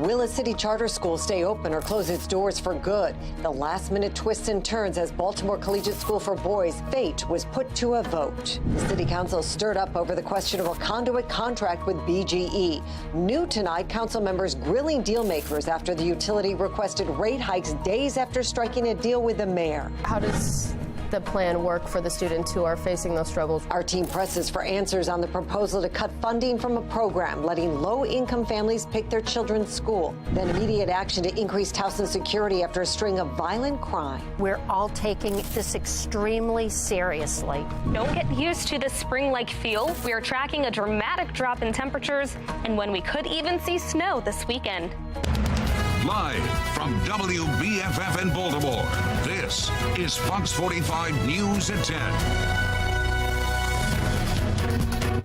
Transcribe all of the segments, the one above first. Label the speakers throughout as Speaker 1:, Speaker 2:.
Speaker 1: Will a city charter school stay open or close its doors for good? The last-minute twists and turns as Baltimore Collegiate School for Boys' fate was put to a vote. The city council stirred up over the questionable conduit contract with BGE. New tonight, council members grilling deal makers after the utility requested rate hikes days after striking a deal with the mayor.
Speaker 2: How does the plan work for the students who are facing those struggles?
Speaker 1: Our team presses for answers on the proposal to cut funding from a program letting low-income families pick their children's school. Then immediate action to increase housing security after a string of violent crime.
Speaker 3: We're all taking this extremely seriously.
Speaker 4: Don't get used to the spring-like feel. We are tracking a dramatic drop in temperatures, and when we could even see snow this weekend.
Speaker 5: Live from WBFF in Baltimore, this is Fox 45 News at 10.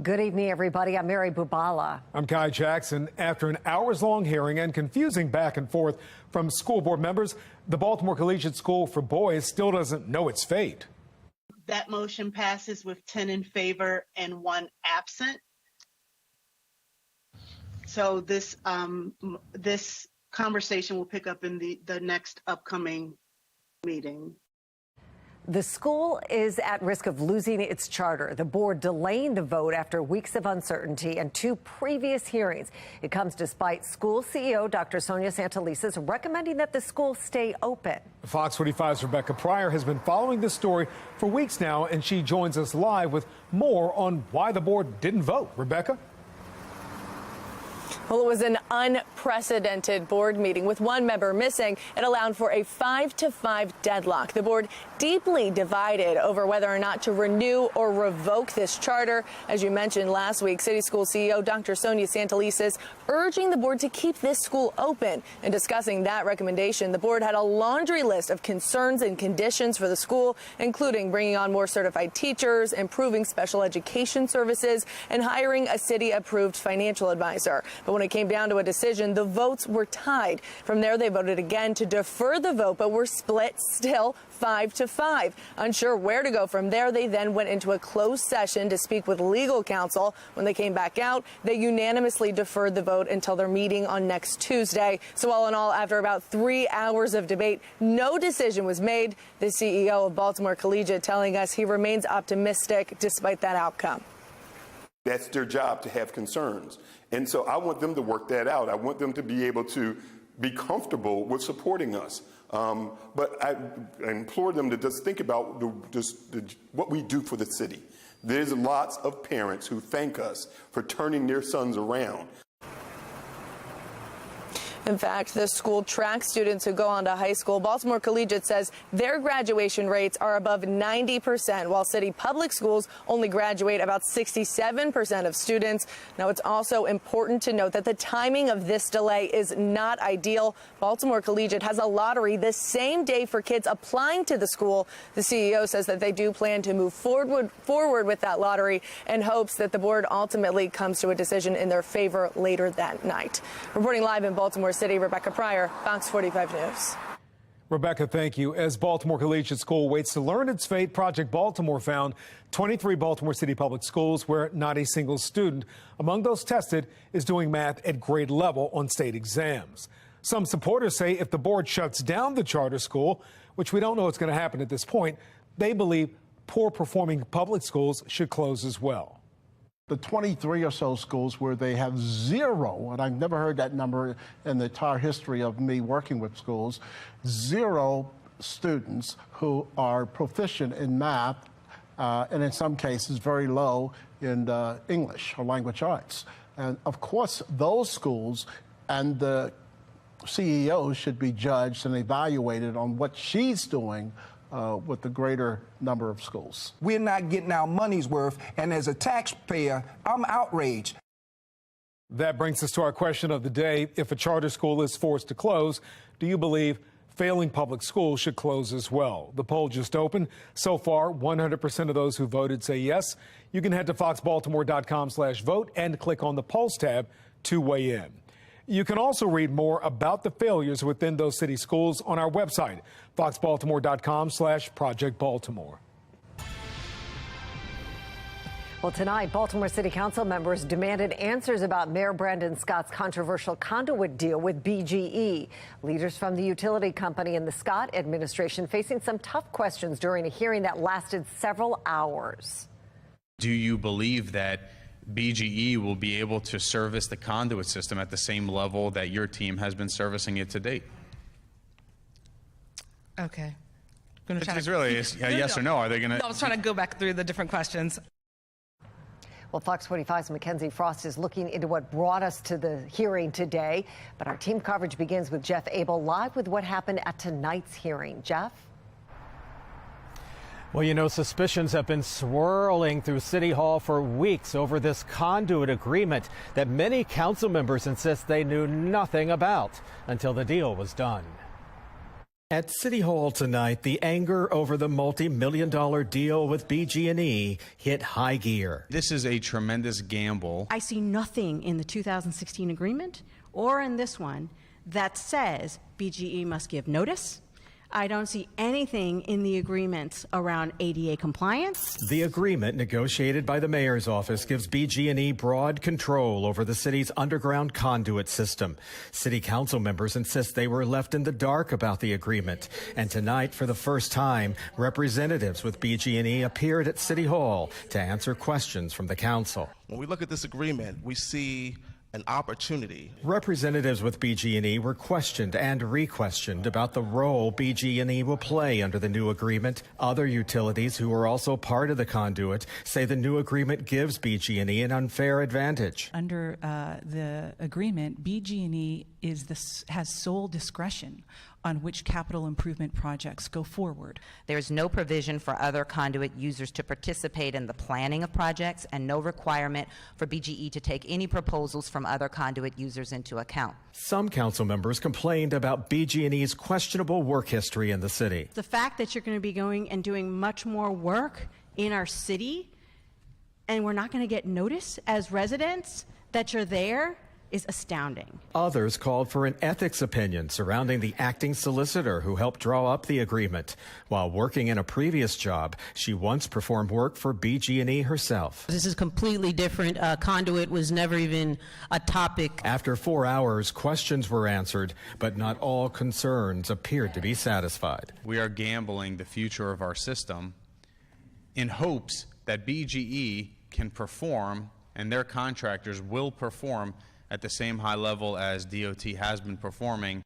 Speaker 1: Good evening, everybody. I'm Mary Bubala.
Speaker 6: I'm Kai Jackson. After an hours-long hearing and confusing back and forth from school board members, the Baltimore Collegiate School for Boys still doesn't know its fate.
Speaker 7: That motion passes with 10 in favor and 1 absent. So this conversation will pick up in the next upcoming meeting.
Speaker 1: The school is at risk of losing its charter. The board delaying the vote after weeks of uncertainty and 2 previous hearings. It comes despite school CEO Dr. Sonia Santelisa's recommending that the school stay open.
Speaker 6: Fox 45's Rebecca Pryor has been following this story for weeks now, and she joins us live with more on why the board didn't vote. Rebecca?
Speaker 2: Well, it was an unprecedented board meeting with 1 member missing. It allowed for a 5-5 deadlock. The board deeply divided over whether or not to renew or revoke this charter. As you mentioned last week, City School CEO Dr. Sonia Santelisa is urging the board to keep this school open. In discussing that recommendation, the board had a laundry list of concerns and conditions for the school, including bringing on more certified teachers, improving special education services, and hiring a city-approved financial advisor. But when it came down to a decision, the votes were tied. From there, they voted again to defer the vote, but were split still 5-5. Unsure where to go from there, they then went into a closed session to speak with legal counsel. When they came back out, they unanimously deferred the vote until their meeting on next Tuesday. So all in all, after about 3 hours of debate, no decision was made. The CEO of Baltimore Collegiate telling us he remains optimistic despite that outcome.
Speaker 8: That's their job, to have concerns. And so I want them to work that out. I want them to be able to be comfortable with supporting us. But I implore them to just think about what we do for the city. There's lots of parents who thank us for turning their sons around.
Speaker 2: In fact, the school tracks students who go on to high school. Baltimore Collegiate says their graduation rates are above 90%, while city public schools only graduate about 67% of students. Now, it's also important to note that the timing of this delay is not ideal. Baltimore Collegiate has a lottery the same day for kids applying to the school. The CEO says that they do plan to move forward with that lottery and hopes that the board ultimately comes to a decision in their favor later that night. Reporting live in Baltimore City, Rebecca Pryor, Fox 45 News.
Speaker 6: Rebecca, thank you. As Baltimore Collegiate School waits to learn its fate, Project Baltimore found 23 Baltimore City public schools where not a single student among those tested is doing math at grade level on state exams. Some supporters say if the board shuts down the charter school, which we don't know what's going to happen at this point, they believe poor performing public schools should close as well.
Speaker 9: The 23 or so schools where they have 0, and I've never heard that number in the entire history of me working with schools, 0 students who are proficient in math, and in some cases very low in English or language arts. And of course, those schools and the CEO should be judged and evaluated on what she's doing with the greater number of schools.
Speaker 10: We're not getting our money's worth, and as a taxpayer, I'm outraged.
Speaker 6: That brings us to our question of the day. If a charter school is forced to close, do you believe failing public schools should close as well? The poll just opened. So far, 100% of those who voted say yes. You can head to foxbaltimore.com/vote and click on the Polls tab to weigh in. You can also read more about the failures within those city schools on our website, foxbaltimore.com/Project Baltimore.
Speaker 1: Well, tonight, Baltimore City Council members demanded answers about Mayor Brandon Scott's controversial conduit deal with BGE. Leaders from the utility company and the Scott administration facing some tough questions during a hearing that lasted several hours.
Speaker 11: Do you believe that BGE will be able to service the conduit system at the same level that your team has been servicing it to date?
Speaker 12: Okay.
Speaker 11: It's really a yes or no. Are they going to?
Speaker 12: No, I was trying to go back through the different questions.
Speaker 1: Well, Fox 45's Mackenzie Frost is looking into what brought us to the hearing today. But our team coverage begins with Jeff Abel live with what happened at tonight's hearing. Jeff?
Speaker 13: Well, you know, suspicions have been swirling through City Hall for weeks over this conduit agreement that many council members insist they knew nothing about until the deal was done. At City Hall tonight, the anger over the multi-million-dollar deal with BG&E hit high gear.
Speaker 11: This is a tremendous gamble.
Speaker 14: I see nothing in the 2016 agreement or in this one that says BGE must give notice. I don't see anything in the agreements around ADA compliance.
Speaker 13: The agreement negotiated by the mayor's office gives BG&E broad control over the city's underground conduit system. City council members insist they were left in the dark about the agreement. And tonight, for the first time, representatives with BG&E appeared at City Hall to answer questions from the council.
Speaker 15: When we look at this agreement, we see an opportunity.
Speaker 13: Representatives with BG&E were questioned and re-questioned about the role BG&E will play under the new agreement. Other utilities who are also part of the conduit say the new agreement gives BG&E an unfair advantage.
Speaker 16: Under the agreement, BG&E has sole discretion on which capital improvement projects go forward.
Speaker 17: There is no provision for other conduit users to participate in the planning of projects and no requirement for BGE to take any proposals from other conduit users into account.
Speaker 13: Some council members complained about BG&E's questionable work history in the city.
Speaker 14: The fact that you're going to be going and doing much more work in our city and we're not going to get notice as residents that you're there is astounding.
Speaker 13: Others called for an ethics opinion surrounding the acting solicitor who helped draw up the agreement. While working in a previous job, she once performed work for BG&E herself.
Speaker 18: This is completely different. Conduit was never even a topic.
Speaker 13: After 4 hours, questions were answered, but not all concerns appeared to be satisfied.
Speaker 11: We are gambling the future of our system in hopes that BGE can perform and their contractors will perform at the same high level as DOT has been performing.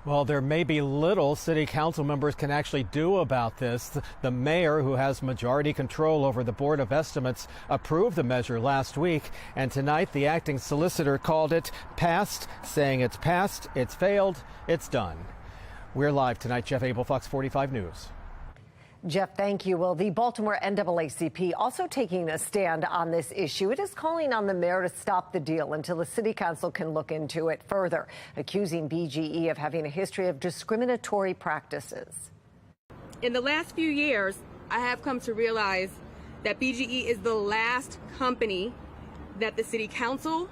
Speaker 13: Well, there may be little city council members can actually do about this. The mayor, who has majority control over the Board of Estimates, approved the measure last week. And tonight, the acting solicitor called it passed, saying it's passed, it's failed, it's done. We're live tonight. Jeff Abel, Fox 45 News.
Speaker 1: Jeff, thank you. Well, the Baltimore NAACP also taking a stand on this issue. It is calling on the mayor to stop the deal until the city council can look into it further, accusing BGE of having a history of discriminatory practices.
Speaker 19: In the last few years, I have come to realize that BGE is the last company that the city council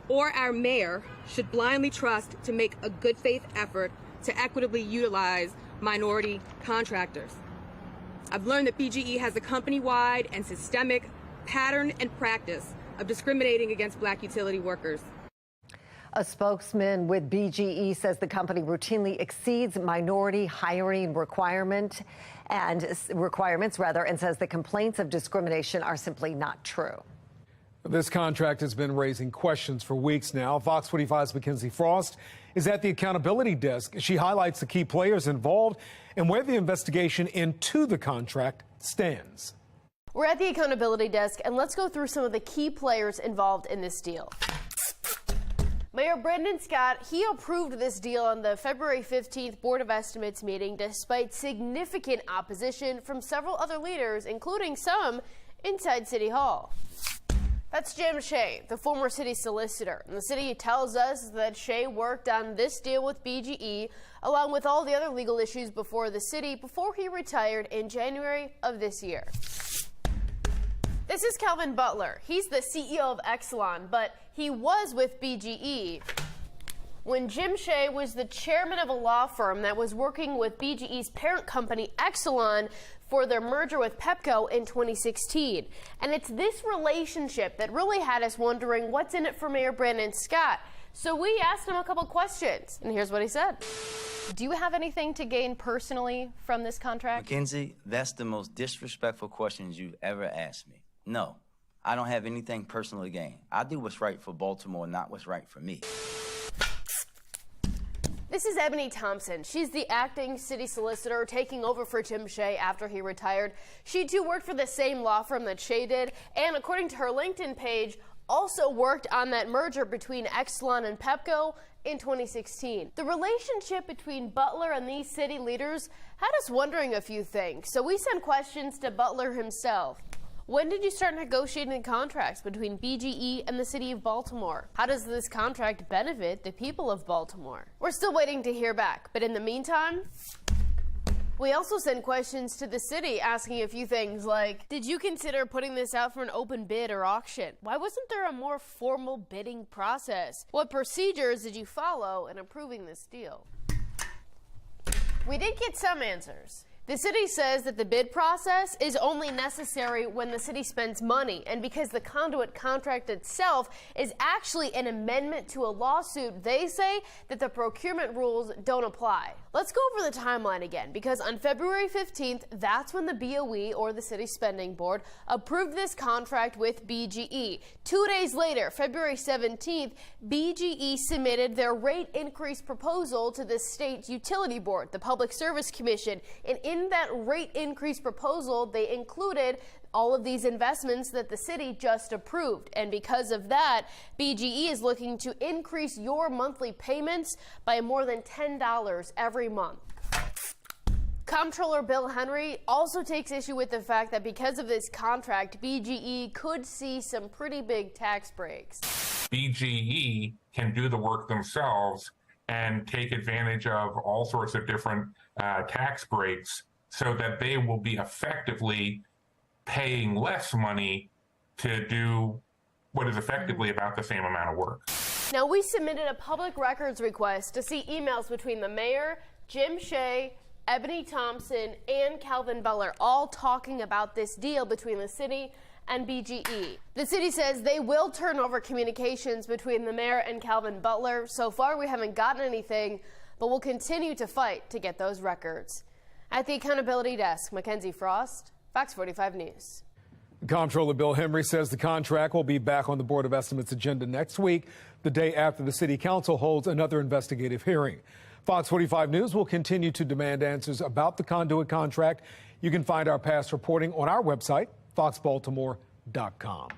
Speaker 19: or our mayor should blindly trust to make a good faith effort to equitably utilize minority contractors. I've learned that BGE has a company-wide and systemic pattern and practice of discriminating against black utility workers.
Speaker 1: A spokesman with BGE says the company routinely exceeds minority hiring requirements, and says the complaints of discrimination are simply not true.
Speaker 6: This contract has been raising questions for weeks now. Fox 45's Mackenzie Frost is at the accountability desk. She highlights the key players involved and where the investigation into the contract stands.
Speaker 20: We're at the accountability desk, and let's go through some of the key players involved in this deal. Mayor Brandon Scott, he approved this deal on the February 15th Board of Estimates meeting despite significant opposition from several other leaders, including some inside City Hall. That's Jim Shea, the former city solicitor. And the city tells us that Shea worked on this deal with BGE, along with all the other legal issues before the city, before he retired in January of this year. This is Calvin Butler. He's the CEO of Exelon, but he was with BGE when Jim Shea was the chairman of a law firm that was working with BGE's parent company, Exelon, for their merger with Pepco in 2016. And it's this relationship that really had us wondering what's in it for Mayor Brandon Scott. So we asked him a couple questions, and here's what he said.
Speaker 21: Do you have anything to gain personally from this contract?
Speaker 22: Mackenzie, that's the most disrespectful questions you've ever asked me. No, I don't have anything personal to gain. I do what's right for Baltimore, not what's right for me.
Speaker 20: This is Ebony Thompson. She's the acting city solicitor taking over for Jim Shea after he retired. She too worked for the same law firm that Shea did, and according to her LinkedIn page, also worked on that merger between Exelon and Pepco in 2016. The relationship between Butler and these city leaders had us wondering a few things, so we sent questions to Butler himself. When did you start negotiating contracts between BGE and the city of Baltimore? How does this contract benefit the people of Baltimore? We're still waiting to hear back, but in the meantime, we also sent questions to the city asking a few things like, did you consider putting this out for an open bid or auction? Why wasn't there a more formal bidding process? What procedures did you follow in approving this deal? We did get some answers. The city says that the bid process is only necessary when the city spends money, and because the conduit contract itself is actually an amendment to a lawsuit, they say that the procurement rules don't apply. Let's go over the timeline again, because on February 15th, that's when the BOE, or the City Spending Board, approved this contract with BGE. 2 days later, February 17th, BGE submitted their rate increase proposal to the State Utility Board, the Public Service Commission, and in that rate increase proposal, they included all of these investments that the city just approved. And because of that, BGE is looking to increase your monthly payments by more than $10 every month. Comptroller Bill Henry also takes issue with the fact that because of this contract, BGE could see some pretty big tax breaks.
Speaker 23: BGE can do the work themselves and take advantage of all sorts of different tax breaks so that they will be effectively paying less money to do what is effectively about the same amount of work.
Speaker 20: Now, we submitted a public records request to see emails between the mayor, Jim Shea, Ebony Thompson, and Calvin Butler, all talking about this deal between the city and BGE. The city says they will turn over communications between the mayor and Calvin Butler. So far, we haven't gotten anything, but we'll continue to fight to get those records. At the accountability desk, Mackenzie Frost, Fox 45 News.
Speaker 6: Comptroller Bill Henry says the contract will be back on the Board of Estimates agenda next week, the day after the City Council holds another investigative hearing. Fox 45 News will continue to demand answers about the conduit contract. You can find our past reporting on our website, foxbaltimore.com.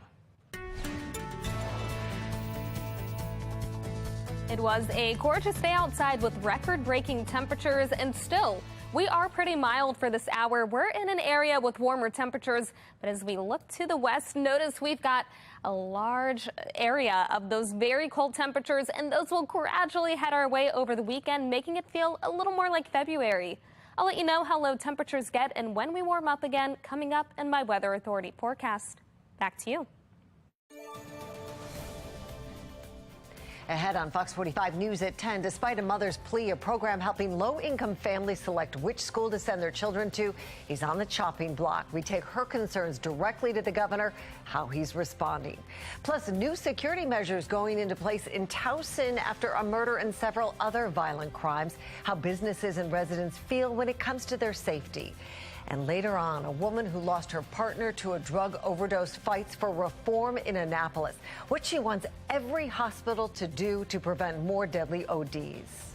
Speaker 4: It was a gorgeous day outside with record-breaking temperatures, and still, we are pretty mild for this hour. We're in an area with warmer temperatures, but as we look to the west, notice we've got a large area of those very cold temperatures, and those will gradually head our way over the weekend, making it feel a little more like February. I'll let you know how low temperatures get and when we warm up again coming up in my Weather Authority forecast. Back to you.
Speaker 1: Ahead on Fox 45 News at 10, despite a mother's plea, a program helping low-income families select which school to send their children to is on the chopping block. We take her concerns directly to the governor, how he's responding. Plus, new security measures going into place in Towson after a murder and several other violent crimes, how businesses and residents feel when it comes to their safety. And later on, a woman who lost her partner to a drug overdose fights for reform in Annapolis. What she wants every hospital to do to prevent more deadly ODs.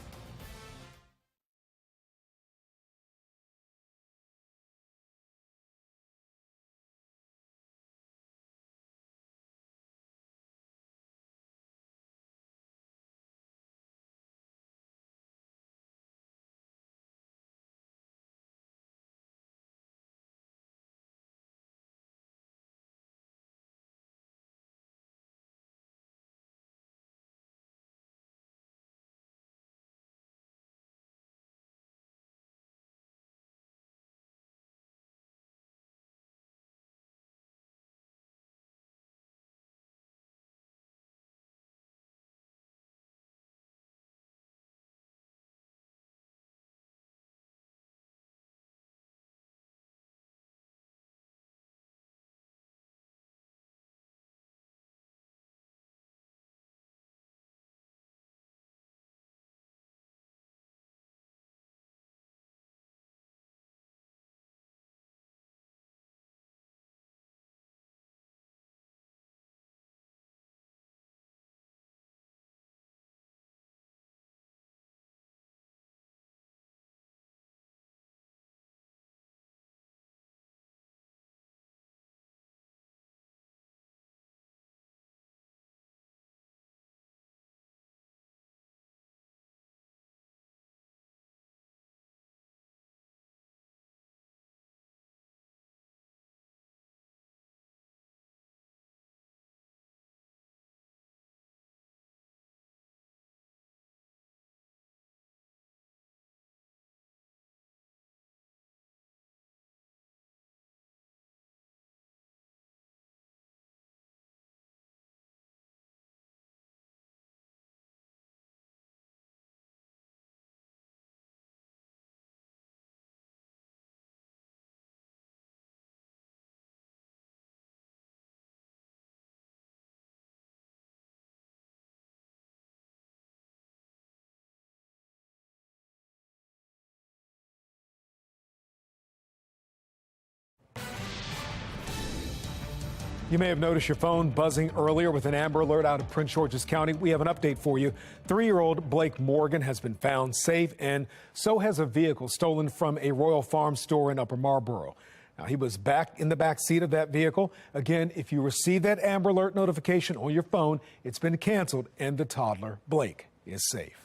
Speaker 6: You may have noticed your phone buzzing earlier with an Amber Alert out of Prince George's County. We have an update for you. 3-year-old Blake Morgan has been found safe, and so has a vehicle stolen from a Royal Farm store in Upper Marlboro. Now, he was back in the back seat of that vehicle. Again, if you receive that Amber Alert notification on your phone, it's been canceled, and the toddler, Blake, is safe.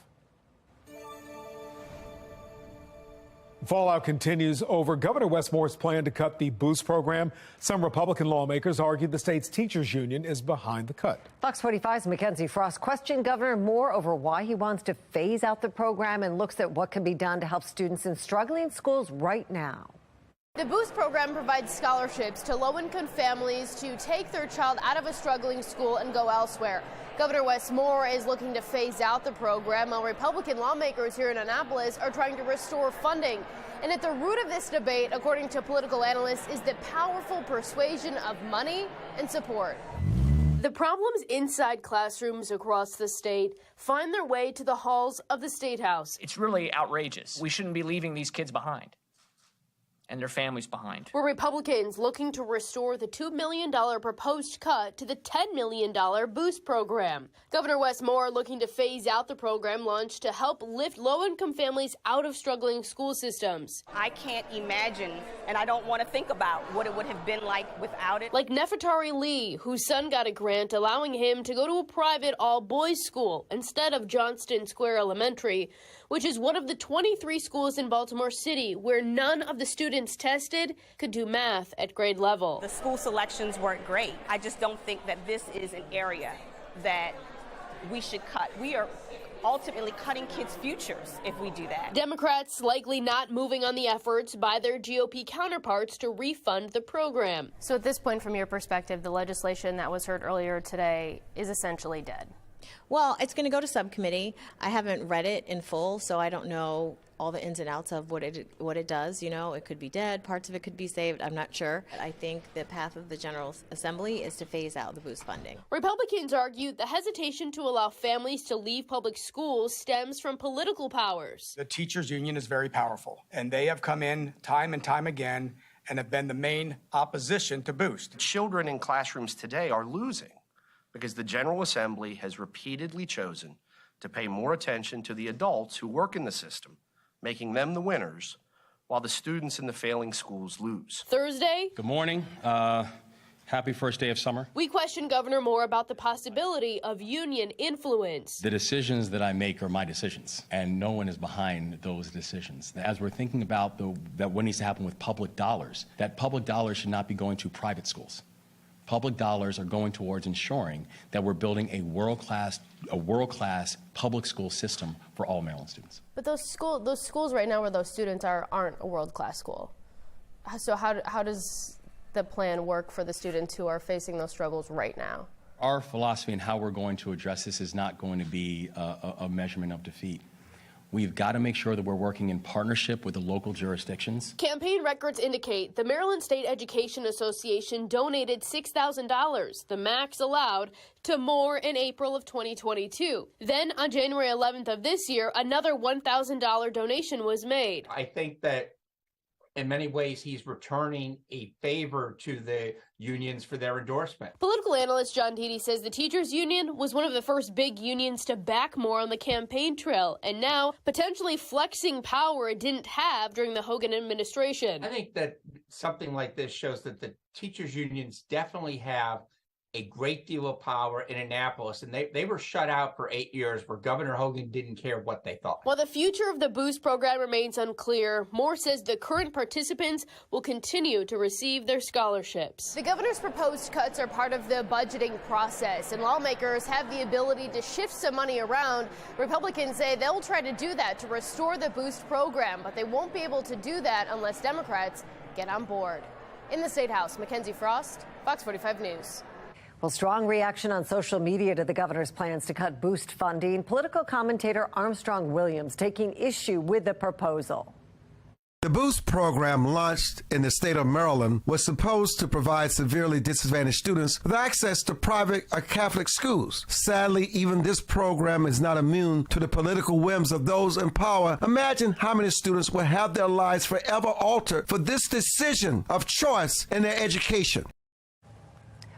Speaker 6: Fallout continues over Governor Wes Moore's plan to cut the Boost program. Some Republican lawmakers argue the state's teachers union is behind the cut.
Speaker 1: Fox 45's Mackenzie Frost questioned Governor Moore over why he wants to phase out the program and looks at what can be done to help students in struggling schools right now.
Speaker 20: The Boost program provides scholarships to low-income families to take their child out of a struggling school and go elsewhere. Governor Wes Moore is looking to phase out the program, while Republican lawmakers here in Annapolis are trying to restore funding. And at the root of this debate, according to political analysts, is the powerful persuasion of money and support. The problems inside classrooms across the state find their way to the halls of the State House.
Speaker 3: It's really outrageous. We shouldn't be leaving these kids behind and their families behind.
Speaker 20: Were Republicans looking to restore the $2 million proposed cut to the $10 million Boost program. Governor Wes Moore looking to phase out the program launched to help lift low-income families out of struggling school systems.
Speaker 5: I can't imagine, and I don't want to think about what it would have been like without it.
Speaker 20: Like Nefertari Lee, whose son got a grant allowing him to go to a private all-boys school instead of Johnston Square Elementary, which is one of the 23 schools in Baltimore City where none of the students tested could do math at grade level.
Speaker 5: The school selections weren't great. I just don't think that this is an area that we should cut. We are ultimately cutting kids' futures if we do that.
Speaker 20: Democrats likely not moving on the efforts by their GOP counterparts to refund the program.
Speaker 21: So at this point, from your perspective, the legislation that was heard earlier today is essentially dead.
Speaker 7: Well, it's going to go to subcommittee. I haven't read it in full, so I don't know all the ins and outs of what it does. You know, it could be dead, parts of it could be saved. I'm not sure. I think the path of the General Assembly is to phase out the Boost funding.
Speaker 20: Republicans argue the hesitation to allow families to leave public schools stems from political powers.
Speaker 24: The teachers union is very powerful, and they have come in time and time again and have been the main opposition to Boost.
Speaker 25: Children in classrooms today are losing because the General Assembly has repeatedly chosen to pay more attention to the adults who work in the system, making them the winners, while the students in the failing schools lose.
Speaker 20: Thursday,
Speaker 26: good morning. Happy first day of summer.
Speaker 20: We questioned Governor Moore about the possibility of union influence.
Speaker 26: The decisions that I make are my decisions, and no one is behind those decisions. As we're thinking about what needs to happen with public dollars, that public dollars should not be going to private schools. Public dollars are going towards ensuring that we're building a world-class public school system for all Maryland students.
Speaker 21: But those schools right now where those students aren't a world-class school. So how does the plan work for the students who are facing those struggles right now?
Speaker 26: Our philosophy and how we're going to address this is not going to be a measurement of defeat. We've got to make sure that we're working in partnership with the local jurisdictions.
Speaker 20: Campaign records indicate the Maryland State Education Association donated $6,000, the max allowed, to Moore in April of 2022. Then on January 11th of this year, another $1,000 donation was made.
Speaker 27: I think that in many ways, he's returning a favor to the unions for their endorsement.
Speaker 20: Political analyst John Deedy says the teachers union was one of the first big unions to back Moore on the campaign trail, and now potentially flexing power it didn't have during the Hogan administration.
Speaker 27: I think that something like this shows that the teachers unions definitely have a great deal of power in Annapolis, and they were shut out for 8 years where Governor Hogan didn't care what they thought.
Speaker 20: While the future of the Boost program remains unclear, Moore says the current participants will continue to receive their scholarships. The governor's proposed cuts are part of the budgeting process, and lawmakers have the ability to shift some money around. Republicans say they'll try to do that to restore the Boost program, but they won't be able to do that unless Democrats get on board. In the State House, Mackenzie Frost, Fox 45 News.
Speaker 1: Well, strong reaction on social media to the governor's plans to cut Boost funding. Political commentator Armstrong Williams taking issue with the proposal.
Speaker 28: The Boost program, launched in the state of Maryland, was supposed to provide severely disadvantaged students with access to private or Catholic schools. Sadly, even this program is not immune to the political whims of those in power. Imagine how many students will have their lives forever altered for this decision of choice in their education.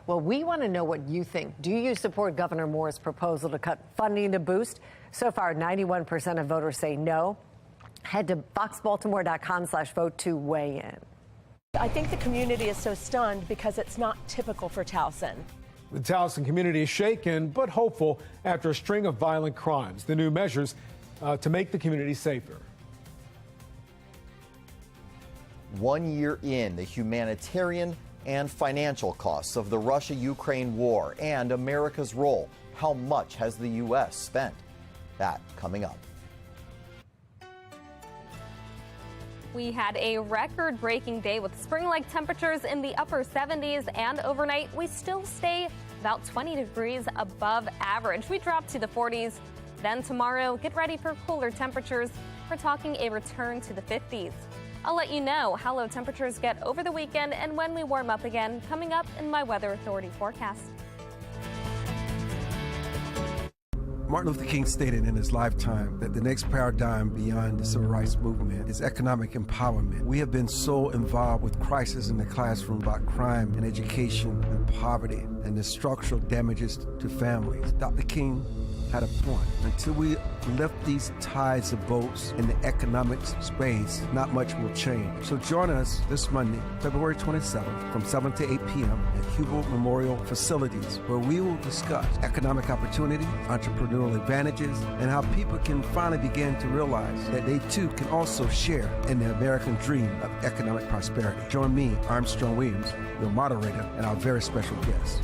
Speaker 1: Well, we want to know what you think. Do you support Governor Moore's proposal to cut funding to boost? So far, 91% of voters say no. Head to foxbaltimore.com/vote to weigh in.
Speaker 2: I think the community is so stunned because it's not typical for Towson.
Speaker 6: The Towson community is shaken but hopeful after a string of violent crimes. The new measures to make the community safer.
Speaker 8: 1 year in, the humanitarian and financial costs of the Russia-Ukraine war and America's role. How much has the U.S. spent? That coming up.
Speaker 4: We had a record-breaking day with spring-like temperatures in the upper 70s, and overnight we still stay about 20 degrees above average. We drop to the 40s. Then tomorrow, get ready for cooler temperatures. We're talking a return to the 50s. I'll let you know how low temperatures get over the weekend and when we warm up again, coming up in my Weather Authority forecast.
Speaker 28: Martin Luther King stated in his lifetime that the next paradigm beyond the civil rights movement is economic empowerment. We have been so involved with crisis in the classroom about crime and education and poverty and the structural damages to families. Dr. King had a point. Until we lift these tides of boats in the economic space, not much will change. So join us this Monday, February 27th, from 7 to 8 p.m. at Hubel Memorial Facilities, where we will discuss economic opportunity, entrepreneurial advantages, and how people can finally begin to realize that they too can also share in the American dream of economic prosperity. Join me, Armstrong Williams, your moderator, and our very special guest.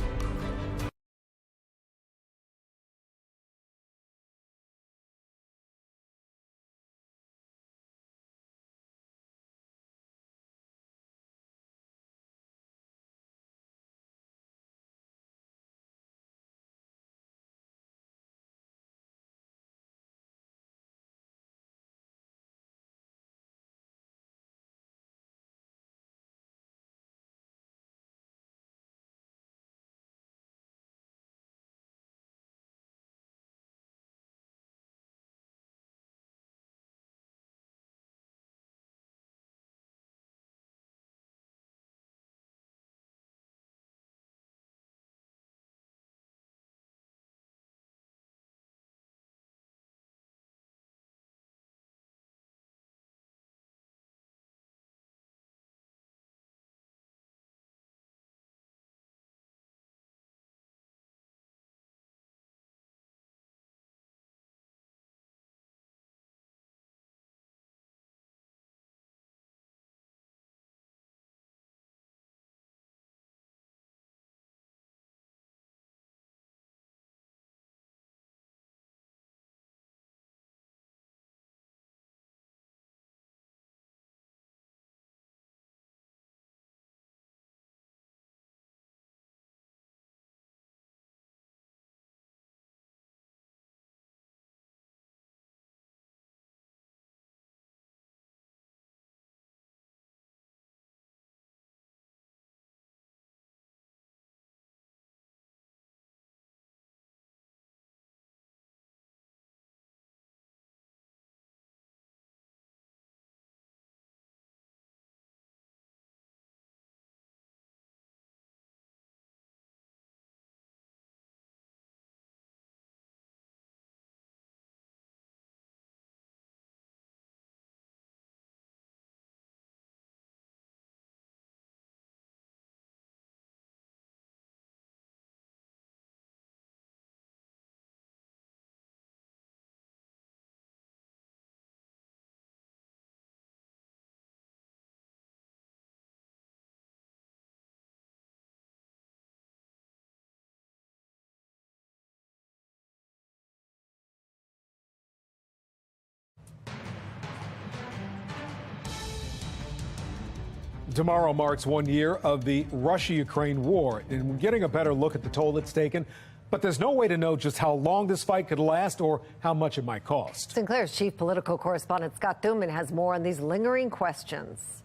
Speaker 6: Tomorrow marks 1 year of the Russia-Ukraine war, and we're getting a better look at the toll it's taken. But there's no way to know just how long this fight could last or how much it might cost.
Speaker 1: Sinclair's chief political correspondent Scott Thuman has more on these lingering questions.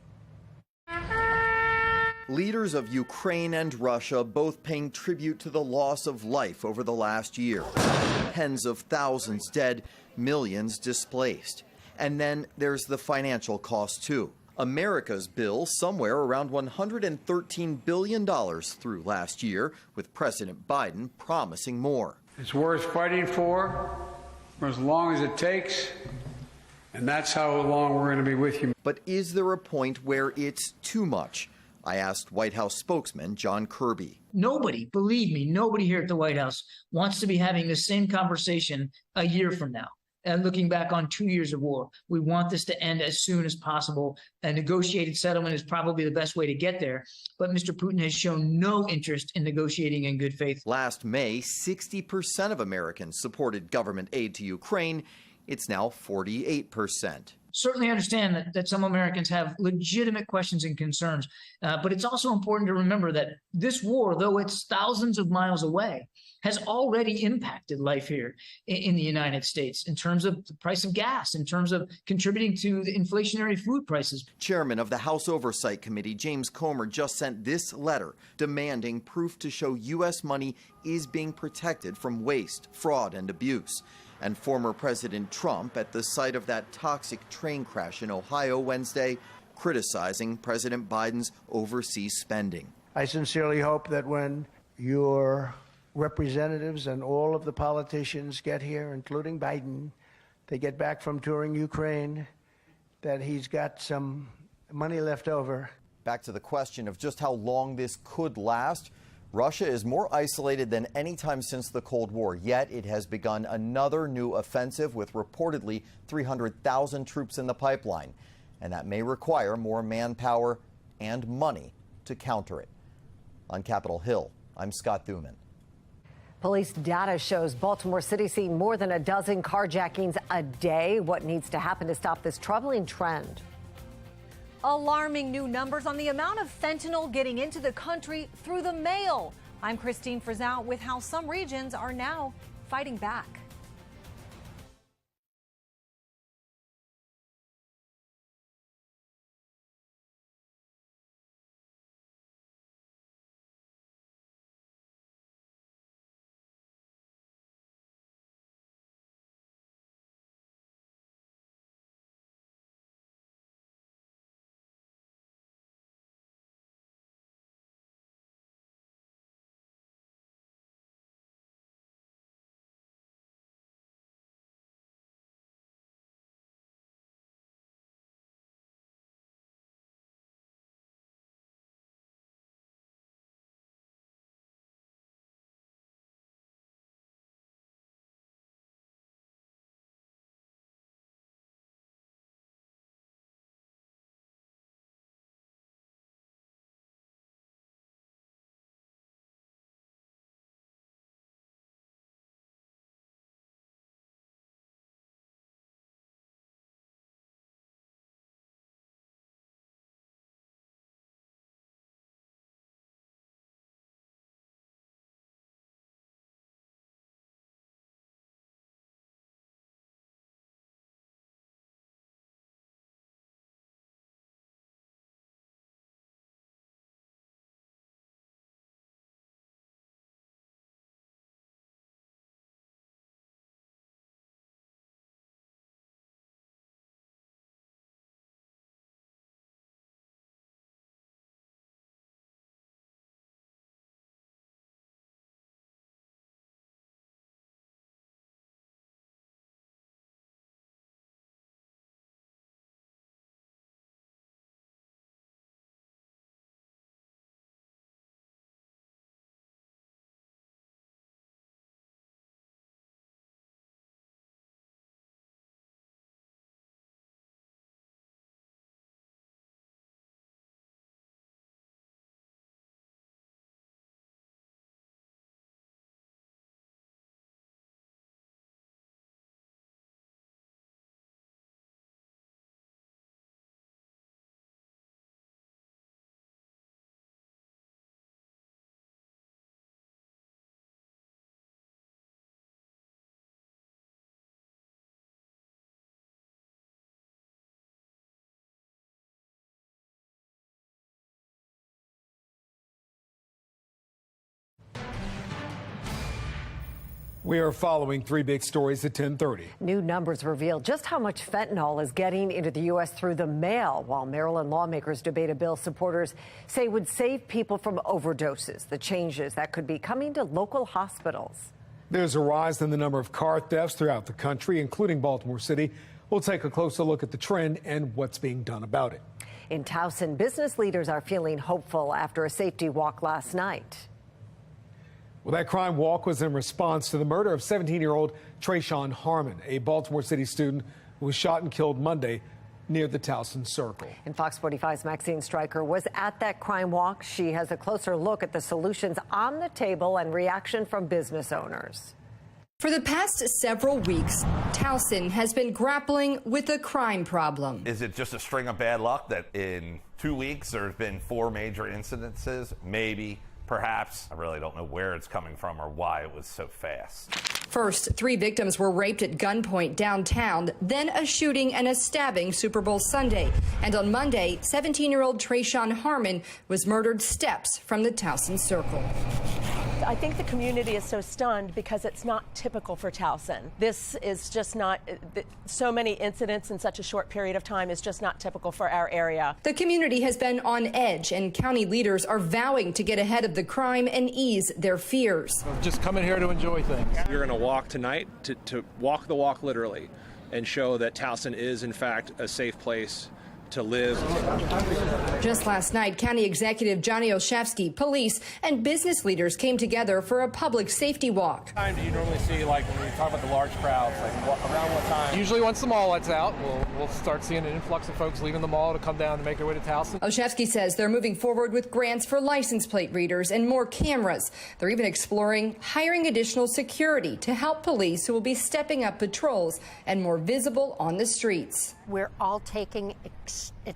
Speaker 8: Leaders of Ukraine and Russia both paying tribute to the loss of life over the last year. Tens of thousands dead, millions displaced. And then there's the financial cost, too. America's bill somewhere around $113 billion through last year, with President Biden promising more.
Speaker 9: It's worth fighting for as long as it takes, and that's how long we're going to be with you.
Speaker 8: But is there a point where it's too much? I asked White House spokesman John Kirby.
Speaker 10: Nobody, believe me, nobody here at the White House wants to be having the same conversation a year from now. And looking back on 2 years of war, we want this to end as soon as possible. A negotiated settlement is probably the best way to get there. But Mr. Putin has shown no interest in negotiating in good faith.
Speaker 8: Last May, 60% of Americans supported government aid to Ukraine. It's now 48%.
Speaker 10: Certainly understand that some Americans have legitimate questions and concerns. But it's also important to remember that this war, though it's thousands of miles away, has already impacted life here in the United States in terms of the price of gas, in terms of contributing to the inflationary food prices.
Speaker 8: Chairman of the House Oversight Committee, James Comer, just sent this letter demanding proof to show U.S. money is being protected from waste, fraud, and abuse. And former President Trump at the site of that toxic train crash in Ohio Wednesday, criticizing President Biden's overseas spending.
Speaker 12: I sincerely hope that when your representatives and all of the politicians get here, including Biden, they get back from touring Ukraine, that he's got some money left over.
Speaker 8: Back to the question of just how long this could last. Russia is more isolated than any time since the Cold War, yet it has begun another new offensive with reportedly 300,000 troops in the pipeline. And that may require more manpower and money to counter it. On Capitol Hill, I'm Scott Thuman.
Speaker 1: Police data shows Baltimore City seeing more than a dozen carjackings a day. What needs to happen to stop this troubling trend?
Speaker 14: Alarming new numbers on the amount of fentanyl getting into the country through the mail. I'm Christine Frizzell with how some regions are now fighting back.
Speaker 6: We are following three big stories at 10:30.
Speaker 1: New numbers reveal just how much fentanyl is getting into the U.S. through the mail, while Maryland lawmakers debate a bill supporters say would save people from overdoses. The changes that could be coming to local hospitals.
Speaker 6: There's a rise in the number of car thefts throughout the country, including Baltimore City. We'll take a closer look at the trend and what's being done about it.
Speaker 1: In Towson, business leaders are feeling hopeful after a safety walk last night.
Speaker 6: Well, that crime walk was in response to the murder of 17-year-old Trayshawn Harmon, a Baltimore City student who was shot and killed Monday near the Towson Circle.
Speaker 1: And Fox 45's Maxine Stryker was at that crime walk. She has a closer look at the solutions on the table and reaction from business owners.
Speaker 11: For the past several weeks, Towson has been grappling with a crime problem.
Speaker 13: Is it just a string of bad luck that in 2 weeks there's been 4 major incidences? Maybe. Perhaps. I really don't know where it's coming from or why it was so fast.
Speaker 11: First, 3 victims were raped at gunpoint downtown, then a shooting and a stabbing Super Bowl Sunday. And on Monday, 17-year-old Trayshawn Harmon was murdered steps from the Towson Circle.
Speaker 2: I think the community is so stunned because it's not typical for Towson. This is just not, so many incidents in such a short period of time is just not typical for our area.
Speaker 11: The community has been on edge, and county leaders are vowing to get ahead of the crime and ease their fears.
Speaker 15: Just coming here to enjoy things. You're going to walk tonight, to walk the walk literally, and show that Towson is, in fact, a safe place to live.
Speaker 11: Just last night, County Executive Johnny Olszewski, police, and business leaders came together for a public safety walk.
Speaker 15: What time do you normally see, like when we talk about the large crowds, like around what time? Usually once the mall lets out, we'll start seeing an influx of folks leaving the mall to come down to make their way to Towson.
Speaker 11: Olszewski says they're moving forward with grants for license plate readers and more cameras. They're even exploring hiring additional security to help police who will be stepping up patrols and more visible on the streets.
Speaker 16: We're all taking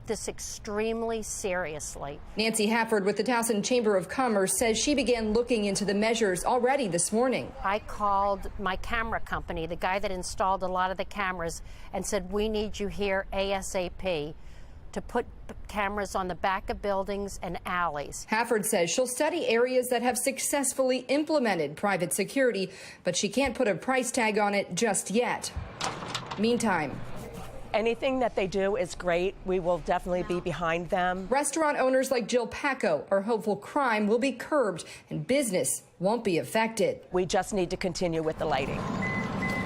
Speaker 16: this extremely seriously.
Speaker 11: Nancy Hafford with the Towson Chamber of Commerce says she began looking into the measures already this morning.
Speaker 16: I called my camera company, the guy that installed a lot of the cameras, and said, we need you here ASAP to put cameras on the back of buildings and alleys.
Speaker 11: Hafford says she'll study areas that have successfully implemented private security, but she can't put a price tag on it just yet. Meantime,
Speaker 2: anything that they do is great. We will definitely be behind them.
Speaker 11: Restaurant owners like Jill Pacco are hopeful crime will be curbed and business won't be affected.
Speaker 2: We just need to continue with the lighting.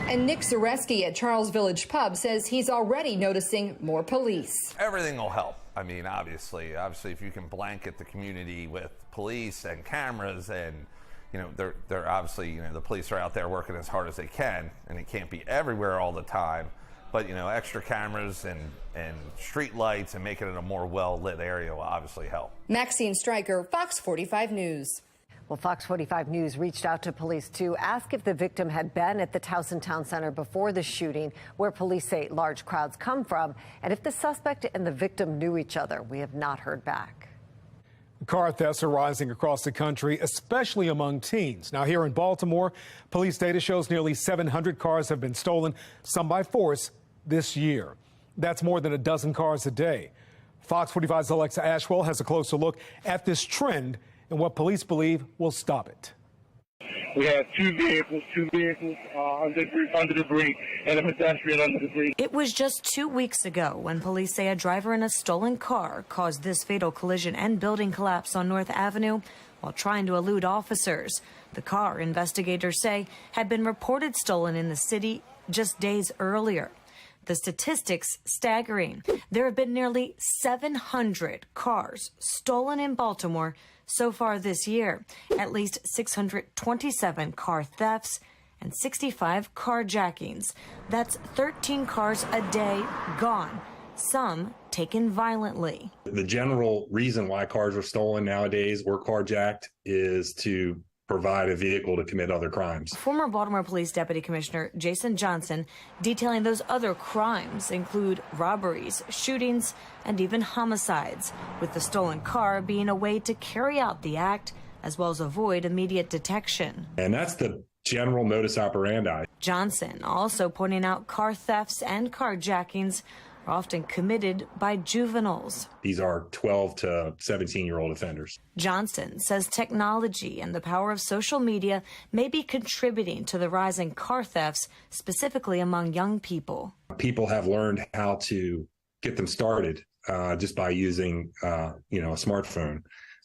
Speaker 11: And Nick Zareski at Charles Village Pub says he's already noticing more police.
Speaker 13: Everything will help. I mean, obviously, if you can blanket the community with police and cameras and, you know, they're obviously, you know, the police are out there working as hard as they can, and it can't be everywhere all the time. But, you know, extra cameras and street lights and making it a more well-lit area will obviously help.
Speaker 11: Maxine Stryker, Fox 45 News.
Speaker 1: Well, Fox 45 News reached out to police to ask if the victim had been at the Towson Town Center before the shooting, where police say large crowds come from, and if the suspect and the victim knew each other. We have not heard back.
Speaker 6: Car thefts are rising across the country, especially among teens. Now, here in Baltimore, police data shows nearly 700 cars have been stolen, some by force, this year. That's more than a dozen cars a day. Fox 45's Alexa Ashwell has a closer look at this trend and what police believe will stop it.
Speaker 17: We have two vehicles under debris, and a pedestrian under debris.
Speaker 18: It was just 2 weeks ago when police say a driver in a stolen car caused this fatal collision and building collapse on North Avenue while trying to elude officers. The car, investigators say, had been reported stolen in the city just days earlier. The statistics staggering. There have been nearly 700 cars stolen in Baltimore so far this year, at least 627 car thefts and 65 carjackings. That's 13 cars a day gone, some taken violently.
Speaker 19: The general reason why cars are stolen nowadays or carjacked is to provide a vehicle to commit other crimes.
Speaker 18: Former Baltimore Police Deputy Commissioner Jason Johnson detailing those other crimes include robberies, shootings, and even homicides, with the stolen car being a way to carry out the act as well as avoid immediate detection.
Speaker 19: And that's the general modus operandi.
Speaker 18: Johnson also pointing out car thefts and carjackings are often committed by juveniles.
Speaker 19: These are 12 to 17-year-old offenders.
Speaker 18: Johnson says technology and the power of social media may be contributing to the rise in car thefts, specifically among young people.
Speaker 19: People have learned how to get them started just by using, a smartphone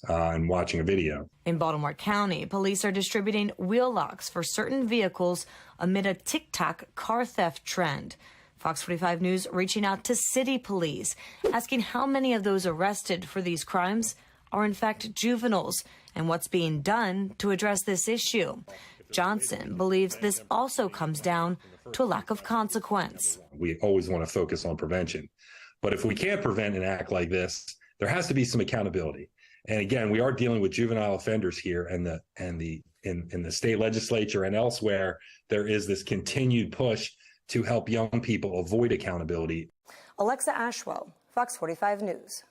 Speaker 19: and watching a video.
Speaker 18: In Baltimore County, police are distributing wheel locks for certain vehicles amid a TikTok car theft trend. Fox 45 News reaching out to city police, asking how many of those arrested for these crimes are in fact juveniles and what's being done to address this issue. Johnson believes this also comes down to a lack of consequence.
Speaker 19: We always want to focus on prevention. But if we can't prevent an act like this, there has to be some accountability. And again, we are dealing with juvenile offenders here, and in the state legislature and elsewhere, there is this continued push to help young people avoid accountability.
Speaker 3: Alexa Ashwell, Fox 45 News.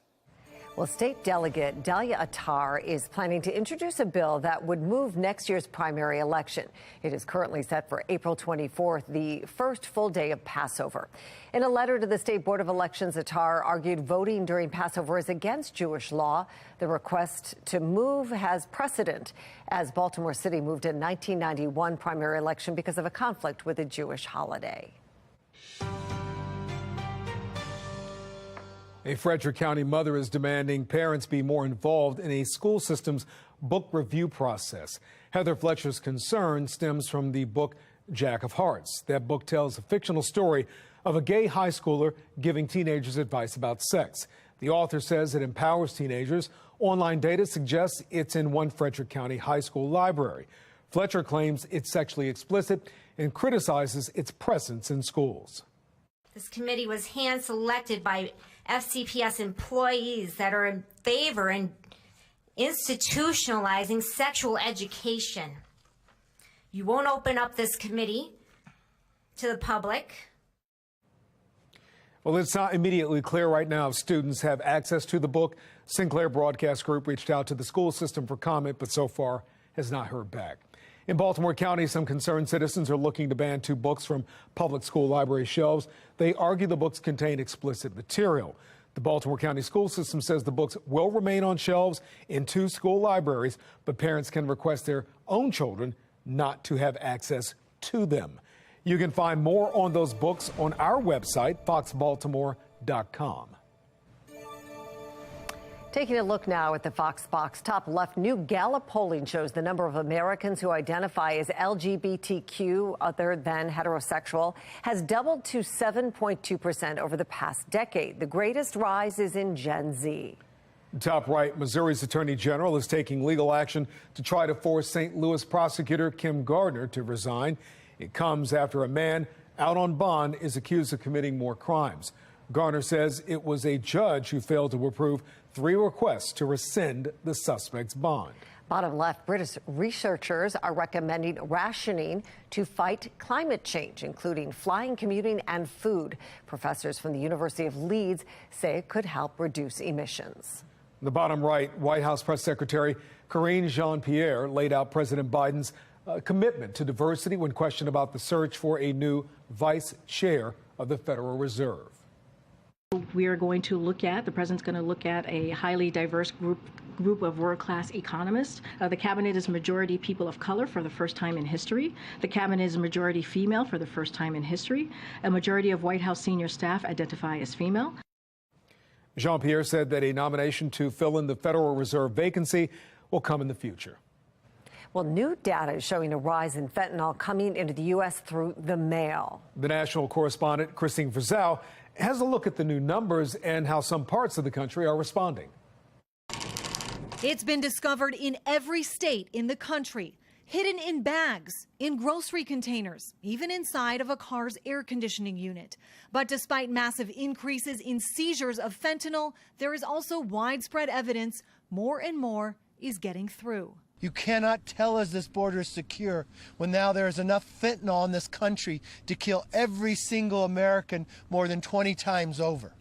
Speaker 1: Well, State Delegate Dalia Attar is planning to introduce a bill that would move next year's primary election. It is currently set for April 24th, the first full day of Passover. In a letter to the State Board of Elections, Attar argued voting during Passover is against Jewish law. The request to move has precedent, as Baltimore City moved a 1991 primary election because of a conflict with a Jewish holiday.
Speaker 6: A Frederick County mother is demanding parents be more involved in a school system's book review process. Heather Fletcher's concern stems from the book Jack of Hearts. That book tells a fictional story of a gay high schooler giving teenagers advice about sex. The author says it empowers teenagers. Online data suggests it's in one Frederick County high school library. Fletcher claims it's sexually explicit and criticizes its presence in schools.
Speaker 5: This committee was hand-selected by FCPS employees that are in favor in institutionalizing sexual education. You won't open up this committee to the public.
Speaker 6: Well, it's not immediately clear right now if students have access to the book. Sinclair Broadcast Group reached out to the school system for comment, but so far has not heard back. In Baltimore County, some concerned citizens are looking to ban 2 books from public school library shelves. They argue the books contain explicit material. The Baltimore County school system says the books will remain on shelves in 2 school libraries, but parents can request their own children not to have access to them. You can find more on those books on our website, foxbaltimore.com.
Speaker 1: Taking a look now at the Fox Box top left, new Gallup polling shows the number of Americans who identify as LGBTQ other than heterosexual has doubled to 7.2% over the past decade. The greatest rise is in Gen Z.
Speaker 6: Top right, Missouri's Attorney General is taking legal action to try to force St. Louis prosecutor Kim Gardner to resign. It comes after a man out on bond is accused of committing more crimes. Garner says it was a judge who failed to approve 3 requests to rescind the suspect's bond.
Speaker 1: Bottom left, British researchers are recommending rationing to fight climate change, including flying, commuting, and food. Professors from the University of Leeds say it could help reduce emissions.
Speaker 6: The bottom right, White House Press Secretary Karine Jean-Pierre laid out President Biden's commitment to diversity when questioned about the search for a new vice chair of the Federal Reserve.
Speaker 7: We are going to look at, the president's going to look at a highly diverse group of world-class economists. The cabinet is majority people of color for the first time in history. The cabinet is majority female for the first time in history. A majority of White House senior staff identify as female.
Speaker 6: Jean-Pierre said that a nomination to fill in the Federal Reserve vacancy will come in the future.
Speaker 1: Well, new data is showing a rise in fentanyl coming into the U.S. through the mail.
Speaker 6: The national correspondent Christine Frizzell has a look at the new numbers and how some parts of the country are responding.
Speaker 14: It's been discovered in every state in the country, hidden in bags, in grocery containers, even inside of a car's air conditioning unit. But despite massive increases in seizures of fentanyl, there is also widespread evidence more and more is getting through.
Speaker 21: You cannot tell us this border is secure when now there is enough fentanyl in this country to kill every single American more than 20 times over.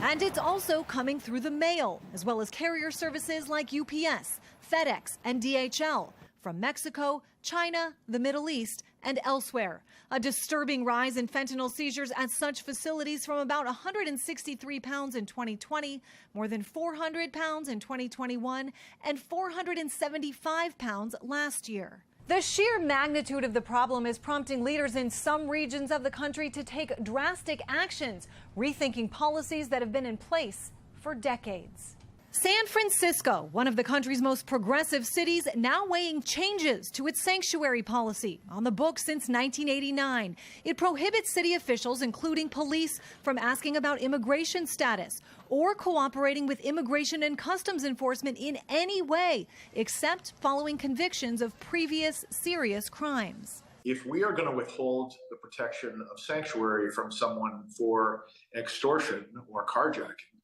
Speaker 14: And it's also coming through the mail, as well as carrier services like UPS, FedEx, and DHL from Mexico, China, the Middle East, and elsewhere. A disturbing rise in fentanyl seizures at such facilities from about 163 pounds in 2020, more than 400 pounds in 2021, and 475 pounds last year.
Speaker 4: The sheer magnitude of the problem is prompting leaders in some regions of the country to take drastic actions, rethinking policies that have been in place for decades.
Speaker 14: San Francisco, one of the country's most progressive cities, now weighing changes to its sanctuary policy on the books since 1989. It prohibits city officials, including police, from asking about immigration status or cooperating with immigration and customs enforcement in any way, except following convictions of previous serious crimes.
Speaker 20: If we are going to withhold the protection of sanctuary from someone for extortion or carjacking,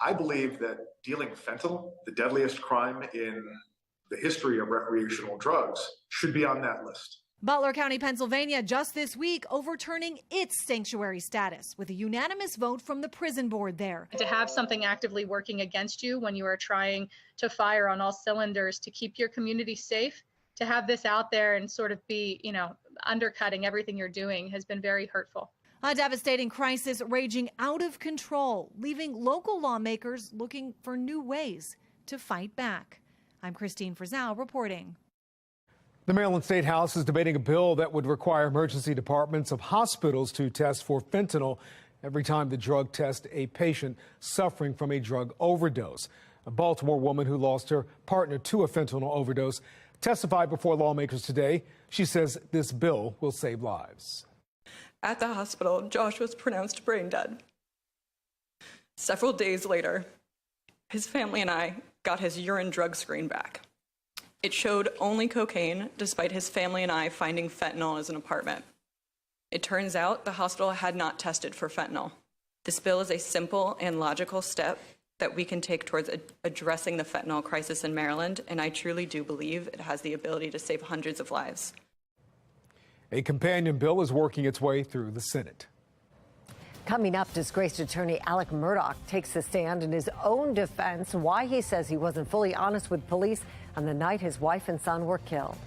Speaker 20: I believe that dealing with fentanyl, the deadliest crime in the history of recreational drugs, should be on that list.
Speaker 14: Butler County, Pennsylvania, just this week overturning its sanctuary status with a unanimous vote from the prison board there.
Speaker 22: To have something actively working against you when you are trying to fire on all cylinders to keep your community safe, to have this out there and sort of be, undercutting everything you're doing has been very hurtful.
Speaker 14: A devastating crisis raging out of control, leaving local lawmakers looking for new ways to fight back. I'm Christine Frizzell reporting.
Speaker 6: The Maryland State House is debating a bill that would require emergency departments of hospitals to test for fentanyl every time the drug test a patient suffering from a drug overdose. A Baltimore woman who lost her partner to a fentanyl overdose testified before lawmakers today. She says this bill will save lives.
Speaker 23: At the hospital, Josh was pronounced brain dead. Several days later, his family and I got his urine drug screen back. It showed only cocaine, despite his family and I finding fentanyl in his apartment. It turns out the hospital had not tested for fentanyl. This bill is a simple and logical step that we can take towards addressing the fentanyl crisis in Maryland, and I truly do believe it has the ability to save hundreds of lives.
Speaker 6: A companion bill is working its way through the Senate.
Speaker 1: Coming up, disgraced attorney Alec Murdaugh takes the stand in his own defense, why he says he wasn't fully honest with police on the night his wife and son were killed.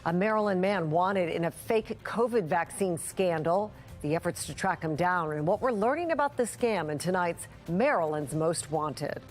Speaker 1: A Maryland man wanted in a fake COVID vaccine scandal. The efforts to track him down and what we're learning about the scam in tonight's Maryland's Most Wanted.